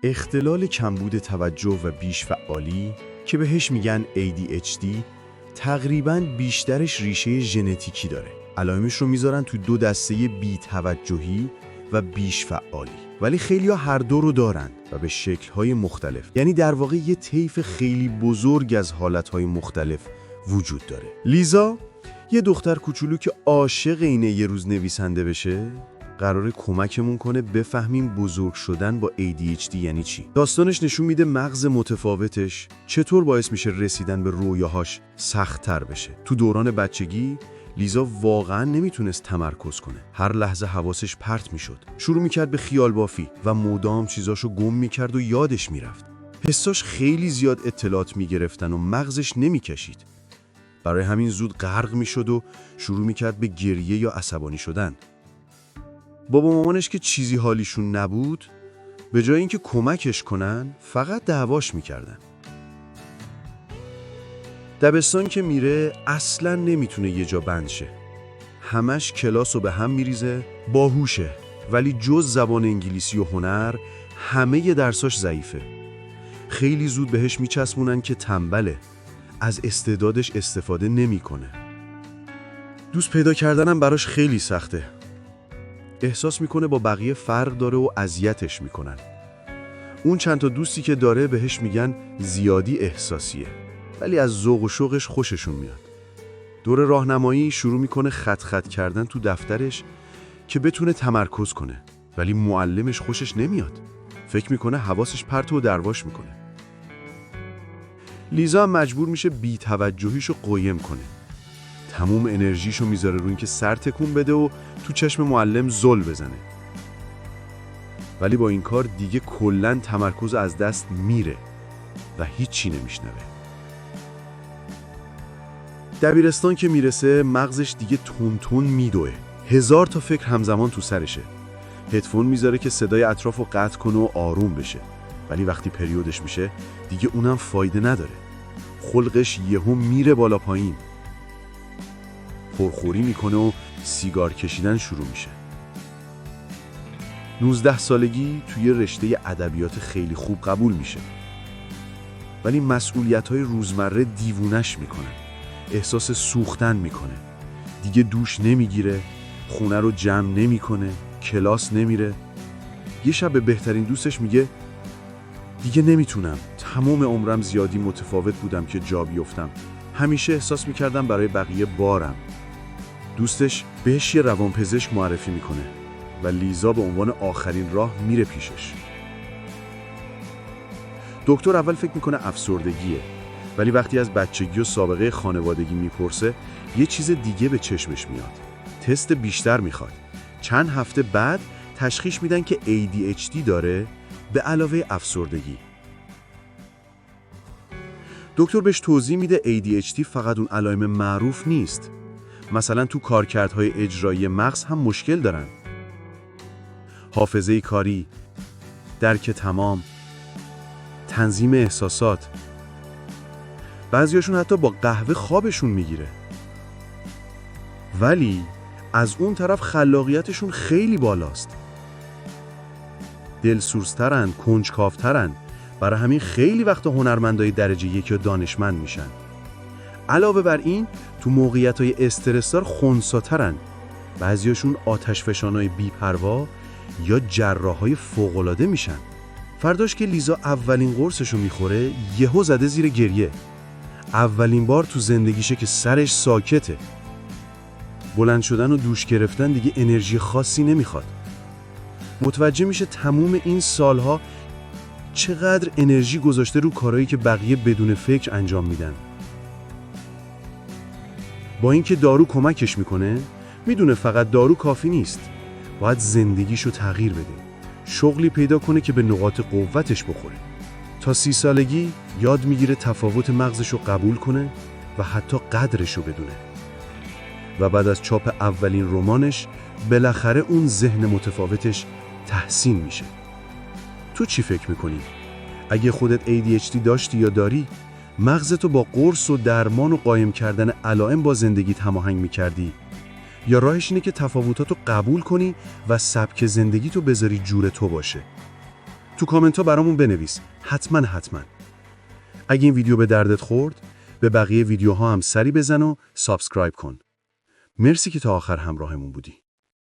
اختلال کمبود توجه و بیش فعالی که بهش میگن ADHD تقریباً بیشترش ریشه ژنتیکی داره. علائمش رو میذارن تو دو دسته بی‌توجهی و بیش فعالی. ولی خیلی‌ها هر دو رو دارن و به شکل‌های مختلف. یعنی در واقع یه طیف خیلی بزرگ از حالت‌های مختلف وجود داره. لیزا یه دختر کوچولو که عاشق اینه یه روز نویسنده بشه، قراره کمکمون کنه بفهمیم بزرگ شدن با ADHD یعنی چی. داستانش نشون میده مغز متفاوتش چطور باعث میشه رسیدن به رویاهاش سخت‌تر بشه. تو دوران بچگی لیزا واقعا نمیتونست تمرکز کنه. هر لحظه حواسش پرت میشد. شروع میکرد به خیال بافی و مدام چیزاشو گم میکرد و یادش میرفت. حساش خیلی زیاد اطلاعات میگرفتن و مغزش نمیکشید. برای همین زود غرق میشد و شروع میکرد به گریه یا عصبانی شدن. بابا مامانش که چیزی حالیشون نبود، به جای اینکه کمکش کنن فقط دعواش میکردن. دبستان که میره اصلاً نمیتونه یه جا بند شه. همش کلاسو به هم میریزه، باهوشه، ولی جز زبان انگلیسی و هنر همه درساش ضعیفه. خیلی زود بهش میچسبونن که تنبله، از استعدادش استفاده نمیکنه. دوست پیدا کردنم براش خیلی سخته. احساس میکنه با بقیه فرق داره و اذیتش میکنن. اون چند تا دوستی که داره بهش میگن زیادی احساسیه، ولی از ذوق و شوقش خوششون میاد. دور راهنمایی شروع میکنه خط کردن تو دفترش که بتونه تمرکز کنه، ولی معلمش خوشش نمیاد. فکر میکنه حواسش پرت و درواش میکنه. لیزا هم مجبور میشه بی‌توجهیشو قایم کنه. تموم انرژیشو میذاره روی اینکه سر تکون بده و تو چشم معلم زل بزنه. ولی با این کار دیگه کلاً تمرکز از دست میره و هیچی نمیشنوه. دبیرستان که میرسه مغزش دیگه تون میدوه. 1000 تا فکر همزمان تو سرشه. هدفون میذاره که صدای اطرافو قطع کنه و آروم بشه. ولی وقتی پریودش میشه دیگه اونم فایده نداره. خلقش یهو میره بالا پایین. پرخوری میکنه و سیگار کشیدن شروع میشه. 19 سالگی توی رشته ادبیات خیلی خوب قبول میشه. ولی مسئولیت‌های روزمره دیوونش میکنن. احساس سوختن میکنه. دیگه دوش نمیگیره، خونه رو جمع نمیکنه، کلاس نمیره. یه شب به بهترین دوستش میگه دیگه نمیتونم. تمام عمرم زیادی متفاوت بودم که جا بیفتم. همیشه احساس میکردم برای بقیه بارم. دوستش بهش یه روانپزشک معرفی میکنه و لیزا به عنوان آخرین راه میره پیشش. دکتر اول فکر میکنه افسردگیه، ولی وقتی از بچگی و سابقه خانوادگی میپرسه یه چیز دیگه به چشمش میاد. تست بیشتر میخواد. چند هفته بعد تشخیص میدن که ADHD داره به علاوه افسردگی. دکتر بهش توضیح میده ADHD فقط اون علائم معروف نیست. مثلا تو کارکردهای اجرایی مغز هم مشکل دارن. حافظه کاری، درک تمام، تنظیم احساسات. بعضیاشون حتی با قهوه خوابشون میگیره. ولی از اون طرف خلاقیتشون خیلی بالاست. دلسوزترن، کنجکاوترن. برای همین خیلی وقتا هنرمندای درجه 1 یا دانشمند میشن. علاوه بر این تو موقعیت‌های استرس‌دار خنثی‌ترن. بعضیاشون آتشفشانای بی‌پروا یا جراحای فوق‌العاده میشن. فرداش که لیزا اولین قرصشو میخوره یهو زده زیر گریه. اولین بار تو زندگیشه که سرش ساکته. بلند شدن و دوش گرفتن دیگه انرژی خاصی نمیخواد. متوجه میشه تموم این سالها چقدر انرژی گذاشته رو کارهایی که بقیه بدون فکر انجام میدن. با اینکه دارو کمکش میکنه، میدونه فقط دارو کافی نیست. باید زندگیشو تغییر بده. شغلی پیدا کنه که به نقاط قوتش بخوره. تا 30 سالگی یاد میگیره تفاوت مغزشو قبول کنه و حتی قدرشو بدونه. و بعد از چاپ اولین رمانش بالاخره اون ذهن متفاوتش تحسین میشه. تو چی فکر میکنی؟ اگه خودت ADHD داشتی یا داری، مغزتو با قرص و درمان و قایم کردن علائم با زندگیت هماهنگ میکردی؟ یا راهش اینه که تفاوتاتو قبول کنی و سبک زندگیتو بذاری جور تو باشه؟ تو کامنت ها برامون بنویس. حتما. اگه این ویدیو به دردت خورد، به بقیه ویدیوها هم سری بزن و سابسکرایب کن. مرسی که تا آخر همراهمون بودی.